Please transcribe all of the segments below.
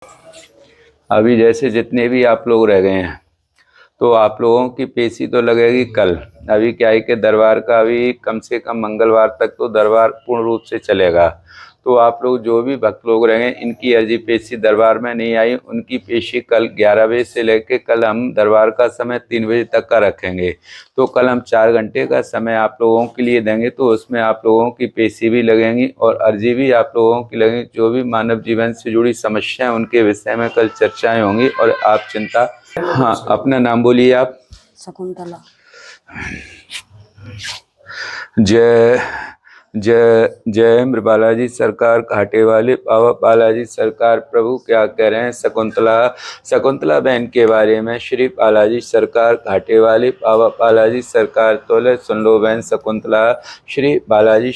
अभी जैसे जितने भी आप लोग रह गए हैं तो आप लोगों की पेशी तो लगेगी कल। अभी क्या है कि दरबार का अभी कम से कम मंगलवार तक तो दरबार पूर्ण रूप से चलेगा। तो आप लोग जो भी भक्त लोग रहेंगे इनकी अर्जी पेशी दरबार में नहीं आई, उनकी पेशी कल 11 बजे से लेकर कल हम दरबार का समय 3 बजे तक का रखेंगे। तो कल हम 4 घंटे का समय आप लोगों के लिए देंगे, तो उसमें आप लोगों की पेशी भी लगेंगी और अर्जी भी आप लोगों की लगेंगी। जो भी मानव जीवन से जुड़ी समस्याएं उनके विषय में कल चर्चाएं होंगी और आप चिंता। हाँ, अपना नाम बोलिए आप। शकुंतला। जय जय जय बालाजी सरकार, घाटे वाले बाबा बालाजी सरकार। प्रभु क्या कह रहे हैं शकुंतला बहन के बारे में। श्री बालाजी सरकार, घाटे वाले बाबा बालाजी सरकार। तोले सुन लो बहन शकुंतला। श्री बालाजी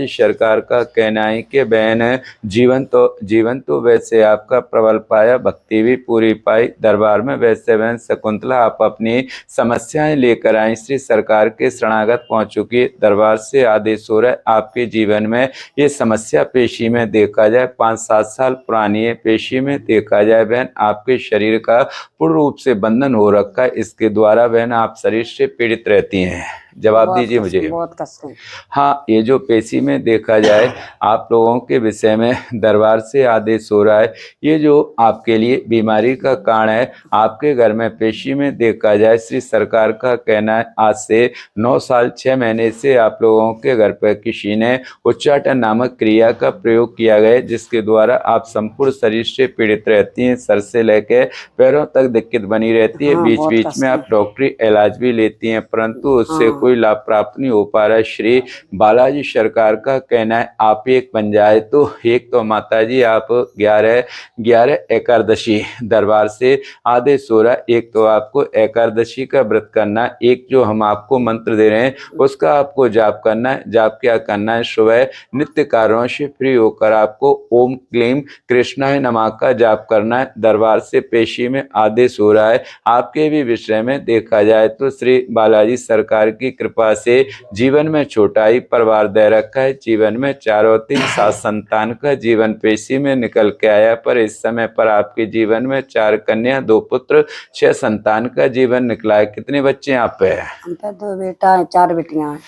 सरकार का कहना है कि बहन जीवन तो वैसे आपका प्रबल पाया, भक्ति भी पूरी पाई दरबार में। वैसे बहन शकुंतला आप अपनी समस्याएं लेकर आई, श्री सरकार के शरणागत पहुंच चुकी। दरबार से आदेश हो रहा है आपके जीवन में ये समस्या पेशी में देखा जाए 5-7 साल पुरानी है। पेशी में देखा जाए बहन आपके शरीर का पूर्ण रूप से बंधन हो रखा है, इसके द्वारा बहन आप शरीर से पीड़ित रहती हैं। जवाब दीजिए मुझे। बहुत कष्ट है। हाँ, ये जो पेशी में देखा जाए आप लोगों के विषय में दरबार से आदेश हो रहा है, ये जो आपके लिए बीमारी का कारण है आपके घर में पेशी में देखा जाए। श्री सरकार का कहना है आज से 9 साल 6 महीने से आप लोगों के घर पर किसी ने उच्चाटन नामक क्रिया का प्रयोग किया गया, जिसके द्वारा आप संपूर्ण शरीर से पीड़ित रहती हैं। सर से लेकर पैरों तक दिक्कत बनी रहती है। बीच बीच में आप डॉक्टरी इलाज भी लेती हैं, परंतु उससे कोई लाभ प्राप्त नहीं हो पा रहा है। श्री बालाजी सरकार का कहना है आप एक बन जाए तो एक तो माता जी आप 11 एकादशी दरबार से आदेश हो रहा है। एक तो आपको एकादशी का व्रत करना है, एक जो हम आपको मंत्र दे रहे हैं उसका आपको जाप करना है। जाप क्या करना है, सुबह नित्य कार्यों से फ्री होकर आपको ओम क्लीम कृष्णाय नमः का जाप करना है। दरबार से पेशी में आदेश हो रहा है आपके भी विषय में देखा जाए तो श्री बालाजी सरकार की कृपा से जीवन में छोटा ही परिवार दे रखा है। जीवन में 4 और 3 7 संतान का जीवन पेशी में निकल के आया, पर इस समय पर आपके जीवन में 4 कन्या 2 पुत्र 6 संतान का जीवन निकला है। कितने बच्चे आप पे हैं? हम पे 2 बेटा है, 4 बेटियां हैं।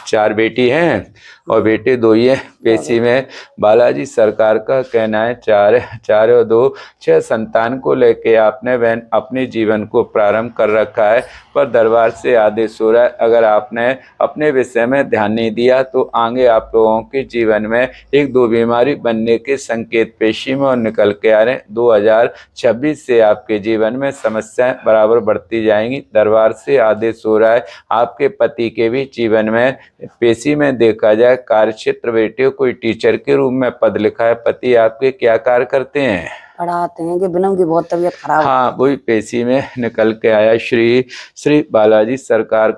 4 बेटी हैं और बेटे 2 ही हैं। पेशी में बालाजी सरकार का कहना है 4 और 2 6 संतान को लेके आपने बहन अपने जीवन को प्रारंभ कर रखा है, पर दरबार से आदेश हो रहा है अगर आपने अपने विषय में ध्यान नहीं दिया तो आगे आप लोगों के जीवन में 1-2 बीमारी बनने के संकेत पेशी में और निकल के आ रहे हैं। 2026 से आपके जीवन में समस्याएं बराबर बढ़ती जाएंगी। दरबार से आदेश हो रहा है आपके पति के भी जीवन में पेशी में देखा जाए कार्य क्षेत्र बेटे कोई टीचर के रूप में पद लिखा है। पति आपके क्या कार्य करते हैं? पढ़ाते हैं कि बिनम की बहुत तबीयत खराब है। हाँ, वही पेशी में निकल के आया। श्री बालाजी सरकार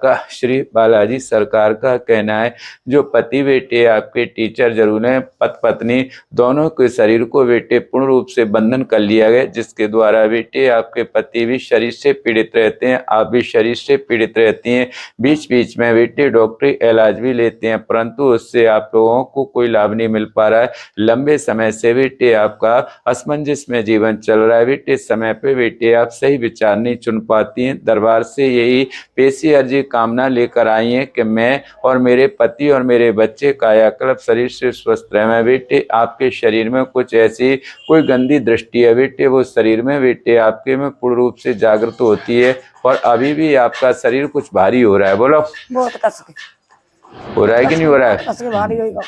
का कहना है जो पति बेटे आपके टीचर जरूर हैं, पति पत्नी दोनों के शरीर को बेटे पूर्ण रूप से बंधन कर लिया गया, जिसके द्वारा बेटे आपके पति भी शरीर से पीड़ित रहते हैं, आप भी शरीर से पीड़ित रहती हैं। बीच बीच में बेटे डॉक्टरी इलाज भी लेते हैं, परंतु उससे आप लोगों को कोई लाभ नहीं मिल पा रहा है। लंबे समय से बेटे आपका असमंजस में जीवन चल रहा है। बेटे समय पे बेटे आप सही विचार नहीं चुन पाती हैं। दरबार से यही पेशी अर्जी कामना लेकर आई हैं कि मैं और मेरे पति और मेरे बच्चे कायाकल्प शरीर से स्वस्थ रहे। बेटे आपके शरीर में कुछ ऐसी कोई गंदी दृष्टि है बेटे, वो शरीर में बेटे आपके में पूर्ण रूप से जागृत होती है और अभी भी आपका शरीर कुछ भारी हो रहा है। बोलो बहुत कष्ट हो रहा है कि नहीं हो रहा है? भारी होगा।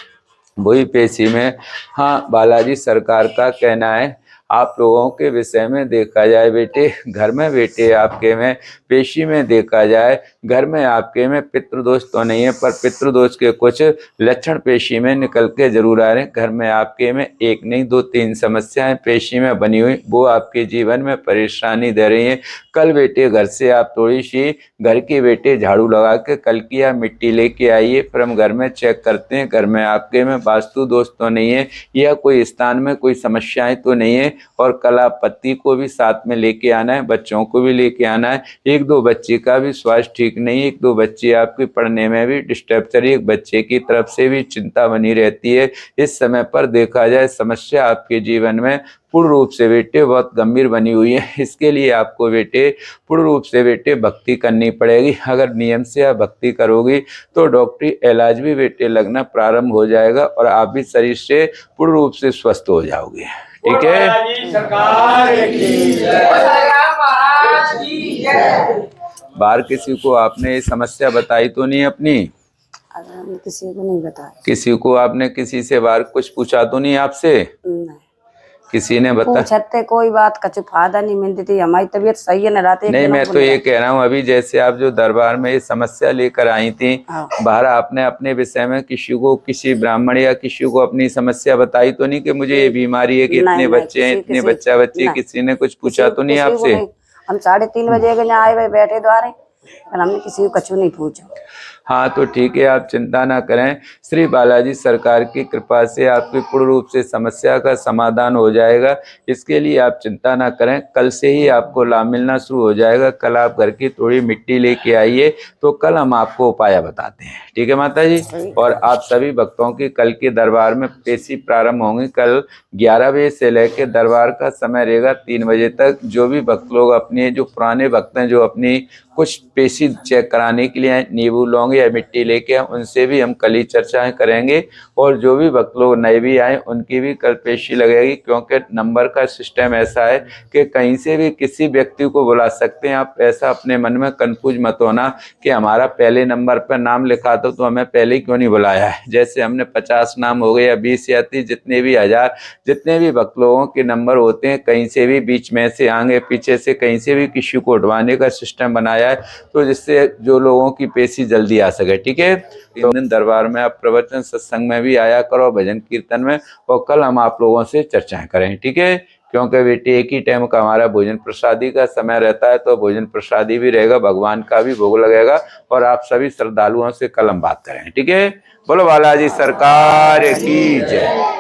वही पेशी में हाँ बालाजी सरकार का कहना है आप लोगों के विषय में देखा जाए बेटे घर में बेटे आपके में पेशी में देखा जाए घर में आपके में पितृदोष तो नहीं है, पर पितृदोष के कुछ लक्षण पेशी में निकल के जरूर आ रहे हैं। घर में आपके में 1 नहीं 2 3 समस्याएं पेशी में बनी हुई, वो आपके जीवन में परेशानी दे रही हैं। कल बेटे घर से आप थोड़ी सी घर की बेटे झाड़ू लगा के कल की आप मिट्टी लेके आइए, फिर हम घर में चेक करते हैं घर में आपके में वास्तु दोष तो नहीं है या कोई स्थान में कोई समस्याएं तो नहीं है। और कल आप पति को भी साथ में लेके आना है, बच्चों को भी लेके आना है। एक दो बच्चे का भी स्वास्थ्य ठीक नहीं, एक दो बच्चे आपके पढ़ने में भी डिस्टर्ब चल रही है, एक बच्चे की तरफ से भी चिंता बनी रहती है। इस समय पर देखा जाए समस्या आपके जीवन में पूर्ण रूप से बेटे बहुत गंभीर बनी हुई है। इसके लिए आपको बेटे पूर्ण रूप से बेटे भक्ति करनी पड़ेगी। अगर नियम से आप भक्ति करोगी तो डॉक्टरी इलाज भी बेटे लगना प्रारंभ हो जाएगा और आप भी शरीर से पूर्ण रूप से स्वस्थ हो जाओगे। ठीक है। बाहर किसी को आपने ये समस्या बताई तो नहीं अपनी? अगर हमने किसी को नहीं बताया। किसी को आपने किसी से बाहर कुछ पूछा तो नहीं आपसे? नहीं। किसी ने बताया? पूछते कोई बात कछ फायदा नहीं मिलती थी, हमारी तबीयत सही है न रहती। नहीं, मैं तो ये कह रहा हूँ अभी जैसे आप जो दरबार में ये समस्या लेकर आई थी, बाहर आपने अपने विषय में किसी को, किसी ब्राह्मण या किसी को अपनी समस्या बताई तो नहीं कि मुझे ये बीमारी है कि इतने बच्चे हैं, इतने बच्चा बच्चे, किसी ने कुछ पूछा तो नहीं आपसे? हम 3:30 बजे के आए हुए बैठे द्वारे, हमने किसी को कछु नहीं पूछा। हाँ तो ठीक है, आप चिंता ना करें। श्री बालाजी सरकार की कृपा से आपकी पूर्ण रूप से समस्या का समाधान हो जाएगा। इसके लिए आप चिंता ना करें, कल से ही आपको लाभ मिलना शुरू हो जाएगा। कल आप घर की थोड़ी मिट्टी लेके आइए तो कल हम आपको उपाय बताते हैं। ठीक है माता जी। और आप सभी भक्तों की कल के दरबार में पेशी प्रारंभ होंगी। कल 11 बजे से लेकर दरबार का समय रहेगा 3 बजे तक। जो भी भक्त लोग अपने, जो पुराने भक्त हैं, जो अपनी कुछ पेशी चेक कराने के लिए नींबू लौंग या मिट्टी लेके आए, उनसे भी हम कल ही चर्चाएं करेंगे। और जो भी भक्त लोग नए भी आए उनकी भी कल पेशी लगेगी, क्योंकि नंबर का सिस्टम ऐसा है कि कहीं से भी किसी व्यक्ति को बुला सकते हैं। आप ऐसा अपने मन में कंफ्यूज मत होना कि हमारा पहले नंबर पर नाम लिखा था तो हमें पहले क्यों नहीं बुलाया है। जैसे हमने 50 नाम हो गए या 20 या 30, जितने भी 1000, जितने भी भक्त लोगों के नंबर होते हैं, कहीं से भी बीच में से, आगे पीछे से, कहीं से भी किसी को उठवाने का सिस्टम बनाया है, तो जिससे जो लोगों की पेशी जल्दी आ सके। ठीक है। तो दिन दरबार में आप प्रवचन सत्संग में भी आया करो, भजन कीर्तन में, और कल हम आप लोगों से चर्चाएं करें। ठीक है। क्योंकि बेटे एक ही टाइम का हमारा भोजन प्रसादी का समय रहता है, तो भोजन प्रसादी भी रहेगा, भगवान का भी भोग लगेगा, और आप सभी श्रद्धालुओं से कल हम बात करें। ठीक है। बोलो बालाजी सरकार की जय।